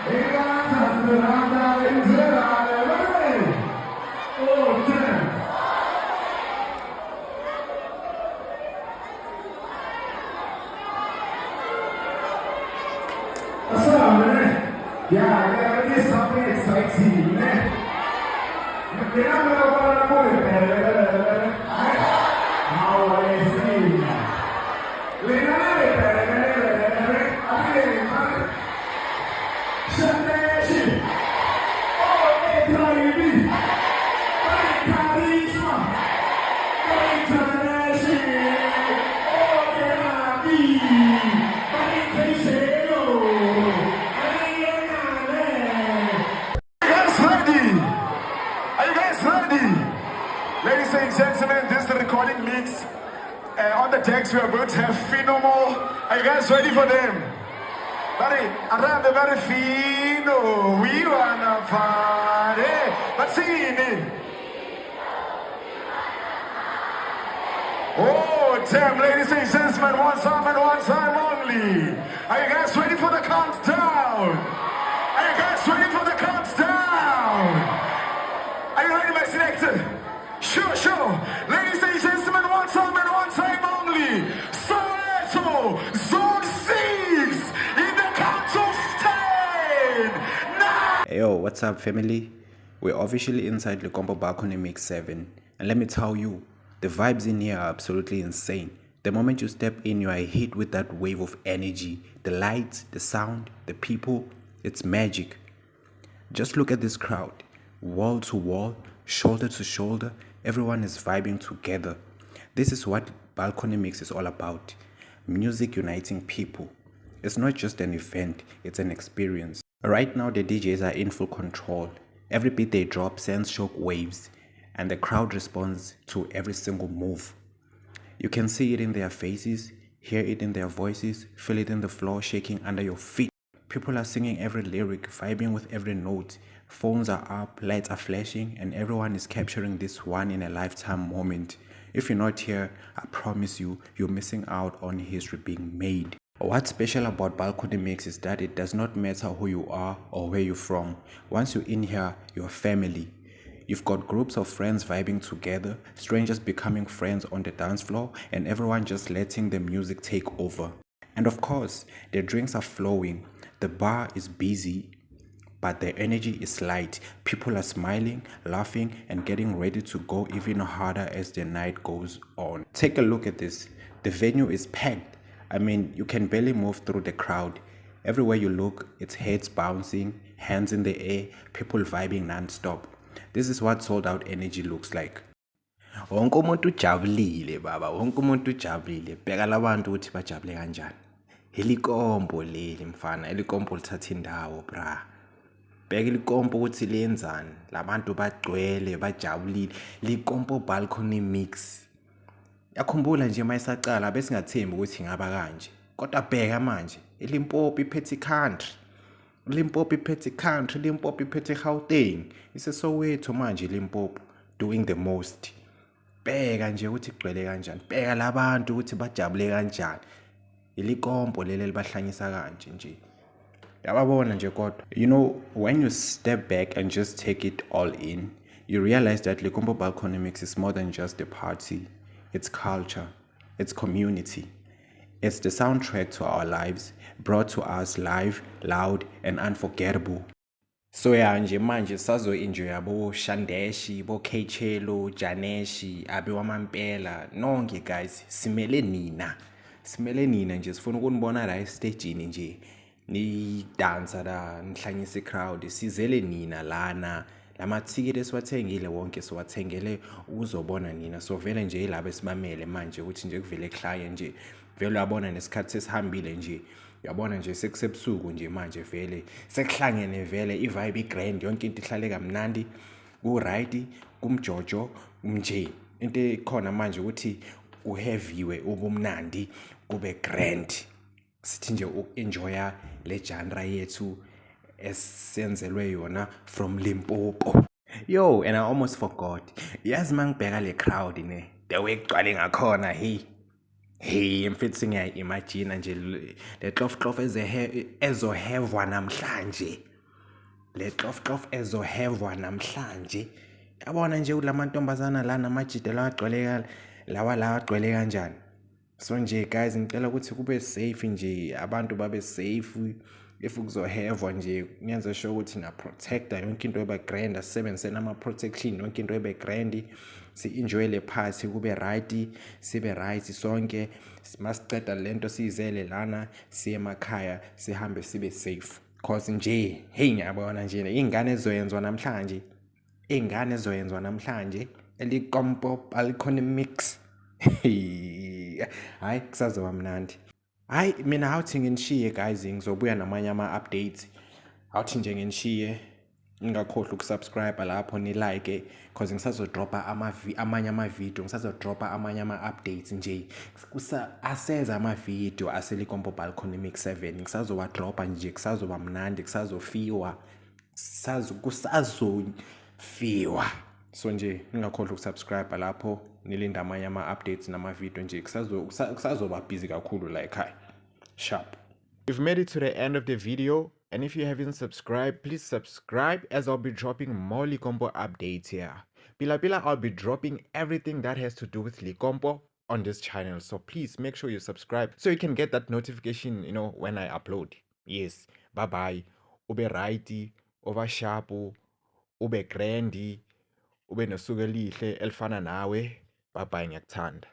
Oh, damn. What's up, man? Yeah, this is something exciting, man. You're not going to want to put it there. How are you seeing that? Ladies and gentlemen, this is the recording mix. On the decks, we are going to have Phenomo. Are you guys ready for them? Buddy, around the very Pheno, we wanna party. Let's sing it. Oh, damn, ladies and gentlemen, one time and one time only. Are you guys ready for the countdown? Are you guys ready for the countdown? Are you ready, my selector? Sure. Ladies and gentlemen, one time and one time only. Soweto, Zone 6, in the count of 10, 9. Hey, yo, what's up, family? We're officially inside Licompo Balcony Mix 7. And let me tell you, the vibes in here are absolutely insane. The moment you step in, you are hit with that wave of energy. The lights, the sound, the people, it's magic. Just look at this crowd. Wall to wall, shoulder to shoulder, everyone is vibing together. This is what Balcony Mix is all about. Music uniting people. It's not just an event, it's an experience. Right now the DJs are in full control. Every beat they drop sends shock waves, and the crowd responds to every single move. You can see it in their faces, hear it in their voices, feel it in the floor shaking under your feet. People are singing every lyric, vibing with every note. Phones are up, lights are flashing, and everyone is capturing this one-in-a-lifetime moment. If you're not here, I promise you, you're missing out on history being made. What's special about Balcony Mix is that it does not matter who you are or where you're from. Once you're in here, you're family. You've got groups of friends vibing together, strangers becoming friends on the dance floor, and everyone just letting the music take over. And of course, the drinks are flowing, the bar is busy, but the energy is light. People are smiling, laughing, and getting ready to go even harder as the night goes on. Take a look at this. The venue is packed. I mean, you can barely move through the crowd. Everywhere you look, it's heads bouncing, hands in the air, people vibing non-stop. This is what sold out energy looks like. Wonke umuntu ujabulile baba, wonke umuntu ujabulile. Bheka labantu ukuthi bajabule kanjani. Helikompo leli mfana, helikompo lithatha indawo bra. Bheka likompo ukuthi lenzani. Labantu bagcwele, bajabulile. Likompo Balcony Mix. Yakhumbula nje mayisaqala besingathembi ukuthi ngaba kanje. Kodwa bheka manje, iLimpopo iphethe country. Limpopo iphethe country, Limpopo iphethe Gauteng. IseSoweto manje Limpopo doing the most. Bheka nje ukuthi igcwele kanjani. Bheka labantu ukuthi bajabule kanjani. Ilikompo leli libahlanyisa kanje nje. Yababona nje kodwa. You know, when you step back and just take it all in, you realize that Licompo Balcony Mix is more than just a party. It's culture, it's community. It's the soundtrack to our lives, brought to us live, loud, and unforgettable. So yeah, nje manje sazo enjoy bo Shandeshi, bo Kchelo, Janeshi, Abiwamampela, nonke guys, simele nina. Simele nina nje sifuna ukunibona la stage nje. Ni dancer la, nihlanyisa crowd, sizele nina lana. Lamathiketi esiwathengile wonke siwathengele uzobona nina. So vele nje ilabo esimamele manje ukuthi nje kuvele ekhaya nje. Vele uyabona nesikhathi sesihambile nje. Uyabona nje sekusebusuku nje manje vele sekuhlangene vele ivibe igrand yonke into ihlale kamnandi ku right kumjojo nje. Into ekhona manje ukuthi uheavywe ubumnandi kube grand. Sithi nje uenjoya le genre yethu esenzelwe yona from Limpopo. Yo, and I almost forgot. Yazi mangibheka le crowd ne. The way kugcwale ngakhona hey mfethu ngiyayimagine nje le clof ezohevwa namhlanje. le tlof ezohevwa namhlanje. Yabona nje ulamantombazana lana amajide lawa agcwele kanjani. So nje guys ngicela ukuthi kube safe nje, abantu babe safe. If kuzohevwa nje kuyenza sure ukuthi na protector yonke into eba grand, asebenzise nama protection yonke into ebe grand, si enjoy le party kube right, sibe right sonke. Masiceda lento siyizele lana siye emakhaya sihambe sibe safe. Cause nje hey ngiyabona nje ingane ezoyenzwa namhlanje elikompo balcony mix. Hayi kusazoba mnandi. Hayi mina awuthi nginishiye guys, ngizobuya namanye ama-updates. Awuthi nje nginishiye, ngingakhohlwa ukusubscribe lapho ni like cause ngisazodropa amanye ama-video, ngisazodropa amanye ama-updates nje. Aseza ama-video aselikompo balcony mix 7, ngisazowadropa nje, kusazoba mnandi, kusazofiwa. So nje ningakhohlwa ukusubscribe lapho, nilinda amanye ama-updates nama-video nje, kusazoba busy kakhulu la ekhaya. Sharp. We've made it to the end of the video, and if you haven't subscribed, please subscribe, as I'll be dropping more Likompo updates here. Pila, I'll be dropping everything that has to do with Likompo on this channel, so please make sure you subscribe so you can get that notification, when I upload. Yes, bye bye. Ube righty, over sharpu, ube grandi, ube nosuku elihle elifana nawe. Bye bye, ngiyakuthanda.